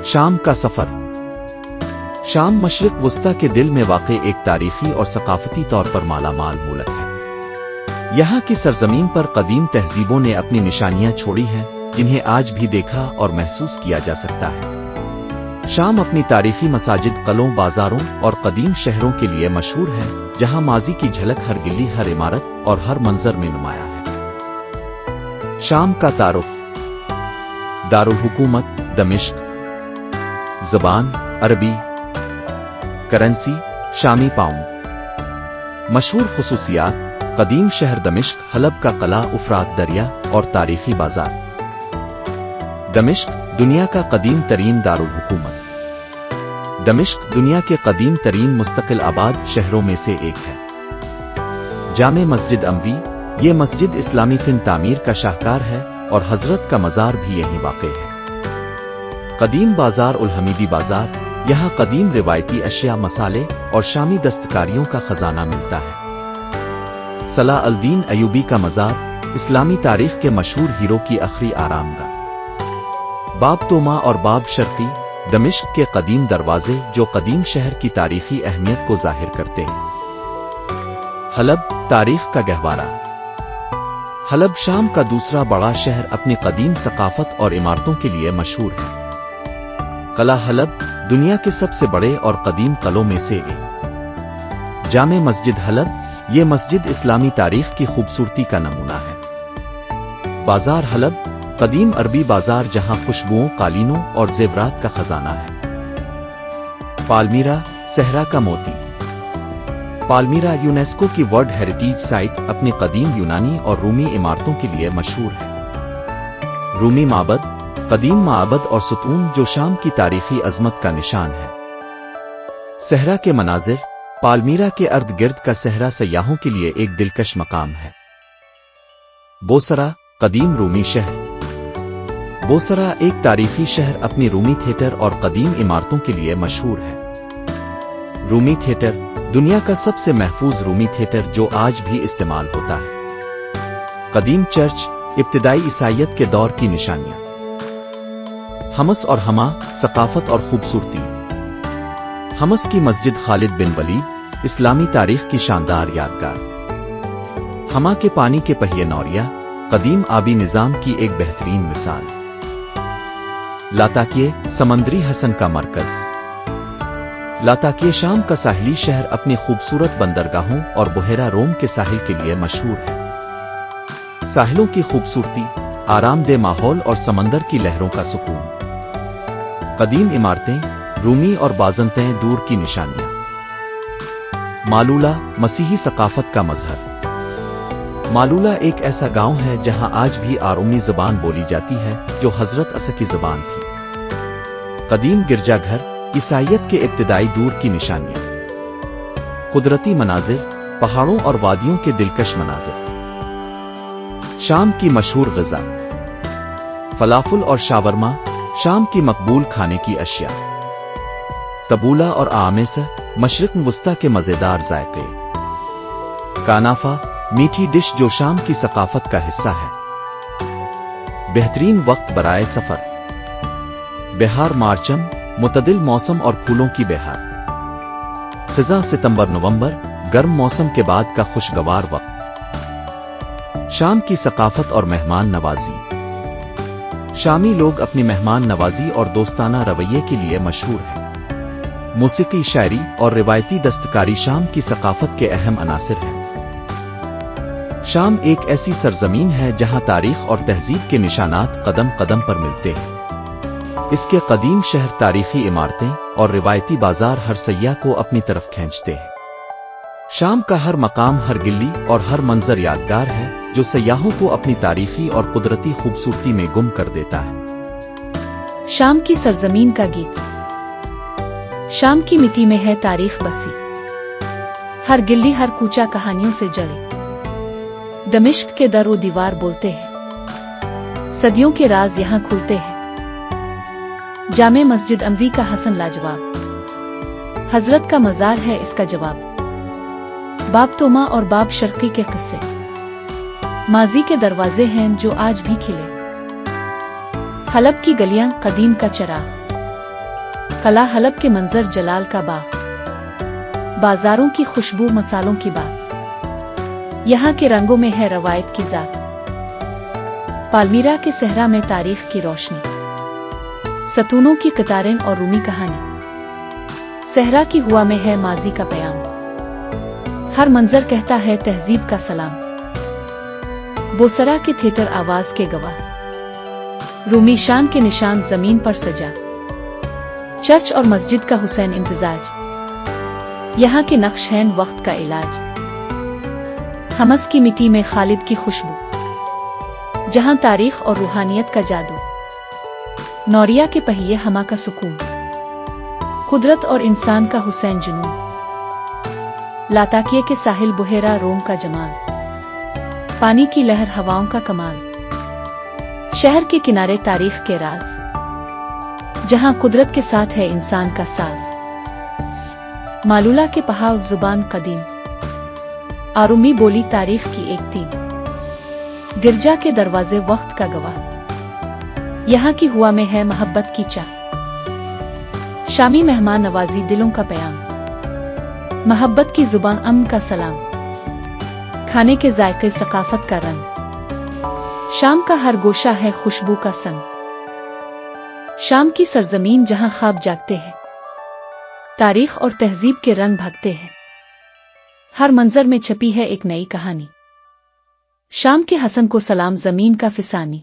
शाम का सफर। शाम मशरिक वस्ता के दिल में वाक़ एक तारीखी और सकाफती तौर पर मालामाल मुल्क है। यहाँ की सरजमीन पर कदीम तहजीबों ने अपनी निशानियां छोड़ी हैं, जिन्हें आज भी देखा और महसूस किया जा सकता है। शाम अपनी तारीखी मसाजिद, कलों, बाजारों और कदीम शहरों के लिए मशहूर है, जहाँ माजी की झलक हर गिल्ली, हर इमारत और हर मंजर में नुमाया है। शाम का तारुफ। दारुल हुकूमत दमिश्क। ज़बान अरबी। Currency Shami pound. मशहूर खुसूसियात: कदीम शहर दमिश्क, हलब का कला, उफरात दरिया और तारीखी बाजार। दमिश्क दुनिया का कदीम तरीन दारुल हुकूमत। दमिश्क दुनिया के कदीम तरीन मुस्तकिल आबाद शहरों में से एक है। जामे मस्जिद अमवी, ये मस्जिद इस्लामी फिन तामीर का शाहकार है और हजरत का मज़ार भी यहीं वाक़े है। कदीम बाजार उल हमीदी बाजार, यहाँ कदीम रिवायती अशिया, मसाले और शामी दस्तकारियों का खजाना मिलता है। सलाह अल दीन अयूबी का मज़ार, इस्लामी तारीख के मशहूर हीरो की आखिरी आरामगाह। बाब तोमा और बाब शर्की, दमिश्क के कदीम दरवाजे जो कदीम शहर की तारीखी अहमियत को जाहिर करते हैं। हलब तारीख का गहवारा। हलब शाम का दूसरा बड़ा शहर अपनी कदीम सकाफत और इमारतों के लिए मशहूर है। कला हलब दुनिया के सबसे बड़े और कदीम कलों में से एक। जामे मस्जिद हलब, ये मस्जिद इस्लामी तारीख की खूबसूरती का नमूना है। बाजार हलब, कदीम अरबी बाजार जहां खुशबुओं, कालीनों और जेवरात का खजाना है। पालमीरा सहरा का मोती। पालमीरा यूनेस्को की वर्ल्ड हेरिटेज साइट अपने कदीम यूनानी और रूमी इमारतों के लिए मशहूर है। रूमी माबद, कदीम माबद और सुतून जो शाम की तारीखी अजमत का निशान है। सहरा के मनाजिर, पालमीरा के अर्द गिर्द का सहरा सयाहों के लिए एक दिलकश मकाम है। बोसरा कदीम रूमी शहर। बोसरा एक तारीखी शहर अपनी रूमी थिएटर और कदीम इमारतों के लिए मशहूर है। रूमी थिएटर दुनिया का सबसे महफूज रूमी थिएटर जो आज भी इस्तेमाल होता है। कदीम चर्च, इब्तिदाई ईसाइयत के दौर की निशानियां। हमस और हमा, सकाफत और खूबसूरती। हमस की मस्जिद खालिद बिन वलीद, इस्लामी तारीख की शानदार यादगार। हमा के पानी के पहिए नौरिया, कदीम आबी निजाम की एक बेहतरीन मिसाल। लाताकिए समंदरी हसन का मरकज। लाताकिए शाम का साहिली शहर अपने खूबसूरत बंदरगाहों और बुहेरा रोम के साहिल के लिए मशहूर है। साहिलों की खूबसूरती, आरामदेह माहौल और समंदर की लहरों का सुकून। कदीम इमारतें, रूमी और बाज़ंतें दूर की निशानियां। मालूला मसीही सकाफत का मजहर। मालूला एक ऐसा गांव है जहां आज भी आरोमी ज़बान बोली जाती है जो हजरत असा की ज़बान थी। कदीम गिरजाघर, ईसाइयत के इब्तिदाई दूर की निशानियां। कुदरती मनाजिर, पहाड़ों और वादियों के दिलकश मनाजिर। शाम की मशहूर ग़िज़ा। फलाफुल और शावरमा, शाम की मकबूल खाने की अशिया। तबूला और आमेस, मशरिक वस्ता के मज़ेदार जायके। कानाफा, मीठी डिश जो शाम की सकाफत का हिस्सा है। बेहतरीन वक्त बराए सफर। बिहार मार्चम, मुतदिल मौसम और फूलों की बहार। ख़िज़ा सितंबर नवंबर, गर्म मौसम के बाद का खुशगवार वक्त। शाम की सकाफत और मेहमान नवाजी। शामी लोग अपनी मेहमान नवाजी और दोस्ताना रवैये के लिए मशहूर हैं। मूसीकी, शायरी और रिवायती दस्तकारी शाम की सकाफत के अहम अनासिर हैं। शाम एक ऐसी सरजमीन है जहां तारीख और तहजीब के निशानात कदम कदम पर मिलते हैं। इसके कदीम शहर, तारीखी इमारतें और रिवायती बाजार हर सय्याह को अपनी तरफ खींचते हैं। शाम का हर मकाम, हर गिल्ली और हर मंजर यादगार है जो सयाहों को अपनी तारीखी और कुदरती खूबसूरती में गुम कर देता है। शाम की सरजमीन का गीत। शाम की मिट्टी में है तारीख बसी, हर गिल्ली हर कूचा कहानियों से जड़े। दमिश्क के दर व दीवार बोलते हैं, सदियों के राज यहाँ खुलते हैं। जामे मस्जिद अमवी का हसन लाजवाब, हजरत का मज़ार है इसका जवाब। बाब तोमा और बाब शर्की के किस्से, माजी के दरवाजे हैं जो आज भी खिले। हलब की गलियां, कदीम का चराग। قلعہ حلب کے منظر، جلال کا باغ، بازاروں کی خوشبو، مسالوں کی بات، یہاں کے رنگوں میں ہے روایت کی ذات۔ پالمیرا کے صحرا میں تاریخ کی روشنی، ستونوں کی قطاریں اور رومی کہانی، صحرا کی ہوا میں ہے ماضی کا پیام، ہر منظر کہتا ہے تہذیب کا سلام۔ بوسرا کے تھیٹر آواز کے گواہ، رومی شان کے نشان زمین پر سجا، چرچ اور مسجد کا حسین امتزاج، یہاں کے نقش ہیں وقت کا علاج۔ حمص کی مٹی میں خالد کی خوشبو، جہاں تاریخ اور روحانیت کا جادو، نوریا کے پہیے ہما کا سکون، قدرت اور انسان کا حسین جنون، لاتاکیے کے ساحل بحیرہ روم کا جمال، پانی کی لہر ہواؤں کا کمال، شہر کے کنارے تاریخ کے راز، جہاں قدرت کے ساتھ ہے انسان کا ساز، مالولا کے پہاڑ زبان قدیم، آرومی بولی تاریخ کی ایک تین، گرجا کے دروازے وقت کا گواہ، یہاں کی ہوا میں ہے محبت کی چاہ، شامی مہمان نوازی دلوں کا پیام، محبت کی زبان امن کا سلام، کھانے کے ذائقے ثقافت کا رنگ، شام کا ہر گوشہ ہے خوشبو کا سنگ، شام کی سرزمین جہاں خواب جاگتے ہیں، تاریخ اور تہذیب کے رنگ بھگتے ہیں، ہر منظر میں چھپی ہے ایک نئی کہانی۔ شام کے حسن کو سلام، زمین کا فسانی۔